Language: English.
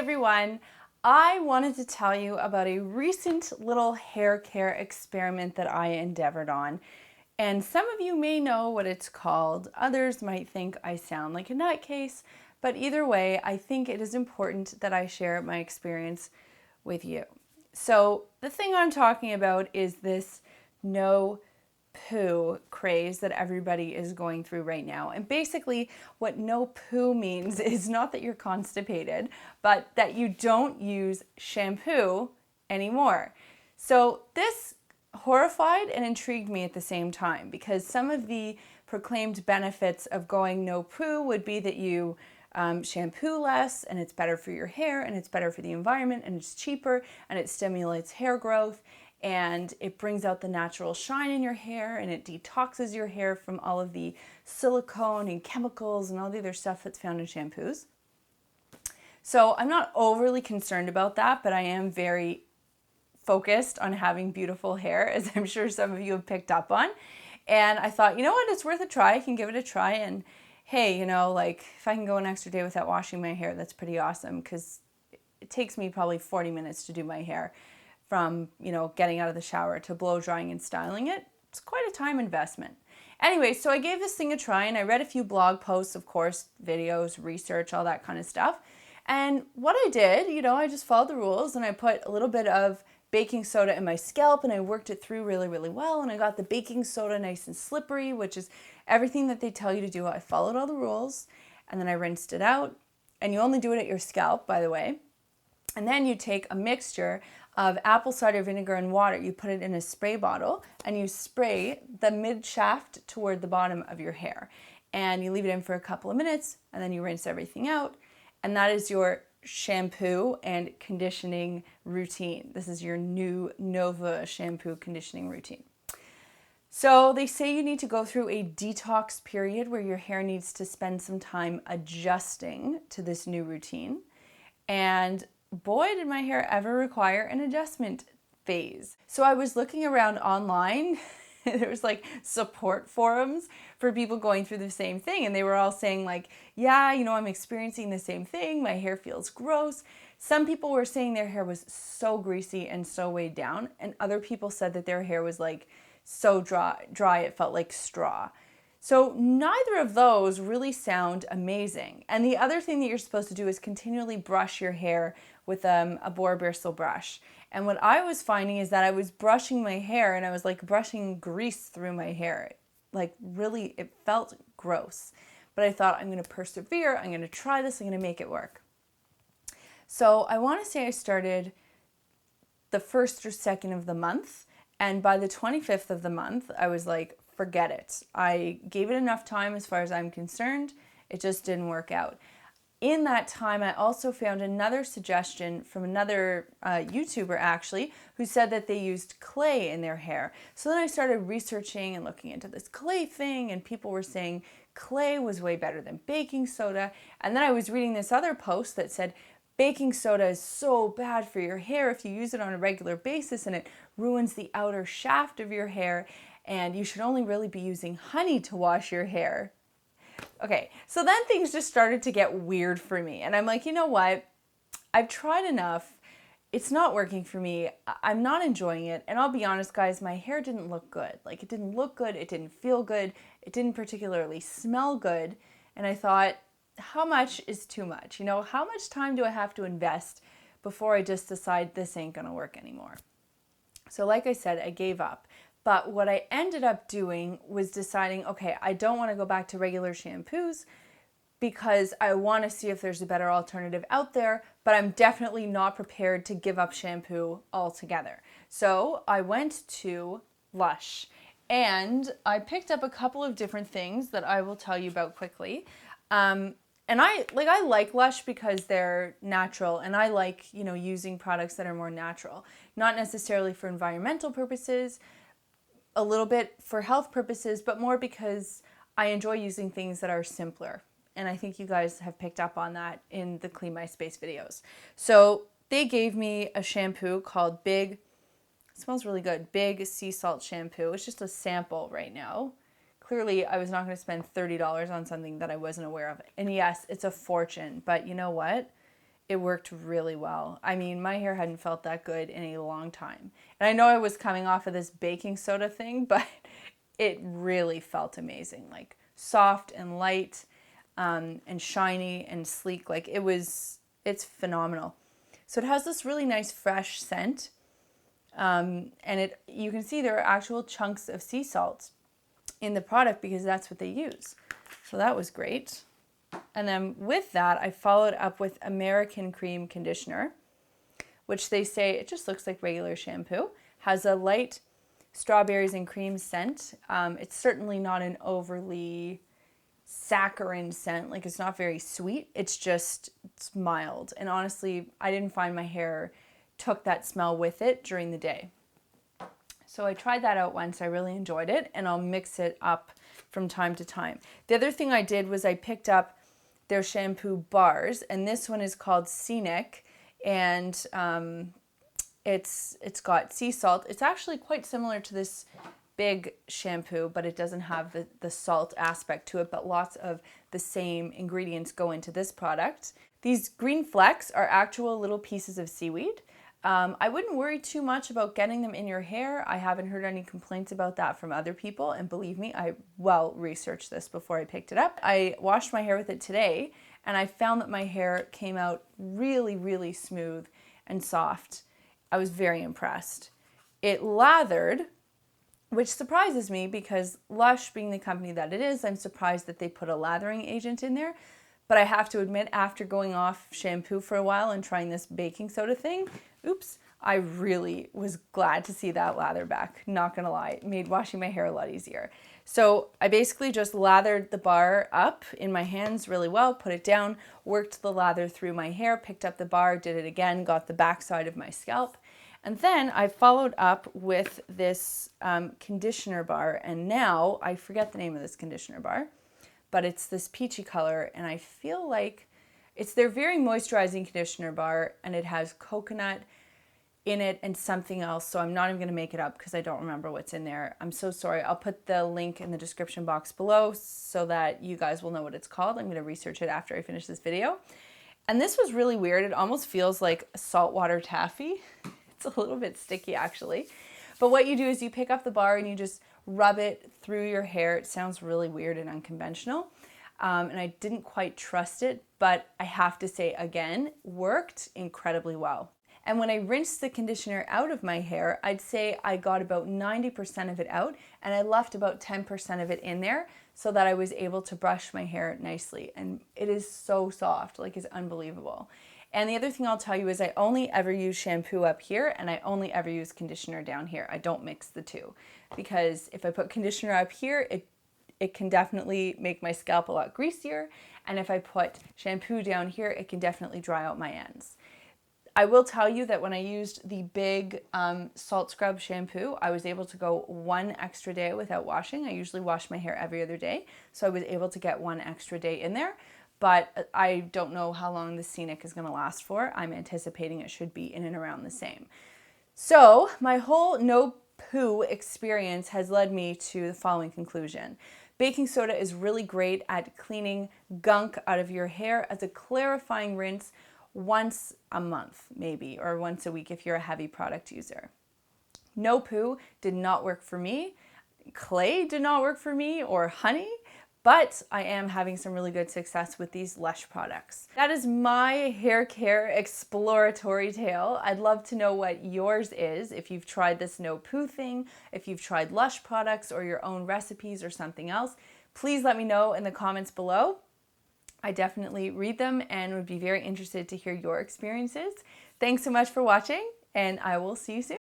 everyone, I wanted to tell you about a recent little hair care experiment that I endeavored on. And some of you may know what it's called, others might think I sound like a nutcase, but either way, I think it is important that I share my experience with you. So the thing I'm talking about is this no poo craze that everybody is going through right now. And basically what no poo means is not that you're constipated, but that you don't use shampoo anymore. So this horrified and intrigued me at the same time, because some of the proclaimed benefits of going no poo would be that you shampoo less, and it's better for your hair, and it's better for the environment, and it's cheaper, and it stimulates hair growth, and it brings out the natural shine in your hair, and it detoxes your hair from all of the silicone and chemicals and all the other stuff that's found in shampoos. So I'm not overly concerned about that, but I am very focused on having beautiful hair, as I'm sure some of you have picked up on. And I thought, you know what, it's worth a try. I can give it a try. And hey, you know, like if I can go an extra day without washing my hair, that's pretty awesome, because it takes me probably 40 minutes to do my hair, from, you know, getting out of the shower to blow drying and styling it. It's quite a time investment. Anyway, so I gave this thing a try, and I read a few blog posts, of course, videos, research, all that kind of stuff. And what I did, you know, I just followed the rules, and I put a little bit of baking soda in my scalp, and I worked it through really, really well, and I got the baking soda nice and slippery, which is everything that they tell you to do. I followed all the rules, and then I rinsed it out. And you only do it at your scalp, by the way. And then you take a mixture of apple cider vinegar and water. You put it in a spray bottle, and you spray the mid shaft toward the bottom of your hair. And you leave it in for a couple of minutes, and then you rinse everything out. And that is your shampoo and conditioning routine. This is your new Nova shampoo conditioning routine. So they say you need to go through a detox period where your hair needs to spend some time adjusting to this new routine. And boy, did my hair ever require an adjustment phase. So I was looking around online. There was like support forums for people going through the same thing. And they were all saying like, yeah, you know, I'm experiencing the same thing. My hair feels gross. Some people were saying their hair was so greasy and so weighed down. And other people said that their hair was like so dry it felt like straw. So neither of those really sound amazing. And the other thing that you're supposed to do is continually brush your hair with a boar bristle brush. And what I was finding is that I was brushing my hair, and I was like brushing grease through my hair. Like really, it felt gross. But I thought, I'm going to persevere. I'm going to try this. I'm going to make it work. So I want to say I started the 1st or 2nd of the month. And by the 25th of the month, I was like, forget it. I gave it enough time as far as I'm concerned. It just didn't work out. In that time, I also found another suggestion from another YouTuber actually, who said that they used clay in their hair. So then I started researching and looking into this clay thing, and people were saying clay was way better than baking soda. And then I was reading this other post that said baking soda is so bad for your hair if you use it on a regular basis, and it ruins the outer shaft of your hair, and you should only really be using honey to wash your hair. Okay, so then things just started to get weird for me, and I'm like, you know what? I've tried enough. It's not working for me. I'm not enjoying it, and I'll be honest, guys, my hair didn't look good. Like, it didn't look good, it didn't feel good, it didn't particularly smell good, and I thought, how much is too much? You know, how much time do I have to invest before I just decide this ain't gonna work anymore? So like I said, I gave up. But what I ended up doing was deciding, okay, I don't want to go back to regular shampoos because I want to see if there's a better alternative out there, but I'm definitely not prepared to give up shampoo altogether. So I went to LUSH, and I picked up a couple of different things that I will tell you about quickly. And I like LUSH because they're natural, and I like, you know, using products that are more natural, not necessarily for environmental purposes, a little bit for health purposes, but more because I enjoy using things that are simpler. And I think you guys have picked up on that in the Clean My Space videos. So they gave me a shampoo called Big, it smells really good, Big Sea Salt Shampoo. It's just a sample right now. Clearly, I was not going to spend $30 on something that I wasn't aware of. And yes, it's a fortune, but you know what? it worked really well. I mean, my hair hadn't felt that good in a long time. And I know I was coming off of this baking soda thing, but it really felt amazing. Like soft and light, and shiny and sleek. Like it's phenomenal. So it has this really nice fresh scent. And you can see there are actual chunks of sea salt in the product because that's what they use. So that was great. And then with that, I followed up with American Cream Conditioner, which they say it just looks like regular shampoo. Has a light strawberries and cream scent. It's certainly not an overly saccharine scent. Like it's not very sweet. It's mild. And honestly, I didn't find my hair took that smell with it during the day. So I tried that out once. I really enjoyed it, and I'll mix it up from time to time. The other thing I did was I picked up their shampoo bars, and this one is called Scenic, and it's got sea salt. It's actually quite similar to this big shampoo, but it doesn't have the salt aspect to it, but lots of the same ingredients go into this product. These green flecks are actual little pieces of seaweed. I wouldn't worry too much about getting them in your hair. I haven't heard any complaints about that from other people, and believe me, I well researched this before I picked it up. I washed my hair with it today, and I found that my hair came out really, really smooth and soft. I was very impressed. It lathered, which surprises me because LUSH being the company that it is, I'm surprised that they put a lathering agent in there. But I have to admit, after going off shampoo for a while and trying this baking soda thing, I really was glad to see that lather back. Not gonna lie, it made washing my hair a lot easier. So I basically just lathered the bar up in my hands really well, put it down, worked the lather through my hair, picked up the bar, did it again, got the backside of my scalp. And then I followed up with this conditioner bar, and now I forget the name of this conditioner bar, but it's this peachy color, and I feel like it's their very moisturizing conditioner bar, and it has coconut in it and something else, so I'm not even gonna make it up because I don't remember what's in there. I'm so sorry. I'll put the link in the description box below so that you guys will know what it's called. I'm gonna research it after I finish this video. And this was really weird. It almost feels like saltwater taffy. It's a little bit sticky actually. But what you do is you pick up the bar and you just rub it through your hair. It sounds really weird and unconventional. And I didn't quite trust it, but I have to say again, worked incredibly well. And when I rinsed the conditioner out of my hair, I'd say I got about 90% of it out, and I left about 10% of it in there so that I was able to brush my hair nicely. And it is so soft, like it's unbelievable. And the other thing I'll tell you is I only ever use shampoo up here, and I only ever use conditioner down here. I don't mix the two, because if I put conditioner up here, it can definitely make my scalp a lot greasier. And if I put shampoo down here, it can definitely dry out my ends. I will tell you that when I used the big salt scrub shampoo, I was able to go one extra day without washing. I usually wash my hair every other day, so I was able to get one extra day in there. But I don't know how long the Scenic is going to last for. I'm anticipating it should be in and around the same. So my whole no poo experience has led me to the following conclusion. Baking soda is really great at cleaning gunk out of your hair as a clarifying rinse once a month maybe, or once a week if you're a heavy product user. No poo did not work for me. Clay did not work for me, or honey. But I am having some really good success with these LUSH products. That is my hair care exploratory tale. I'd love to know what yours is, if you've tried this no poo thing, if you've tried LUSH products or your own recipes or something else. Please let me know in the comments below. I definitely read them and would be very interested to hear your experiences. Thanks so much for watching, and I will see you soon.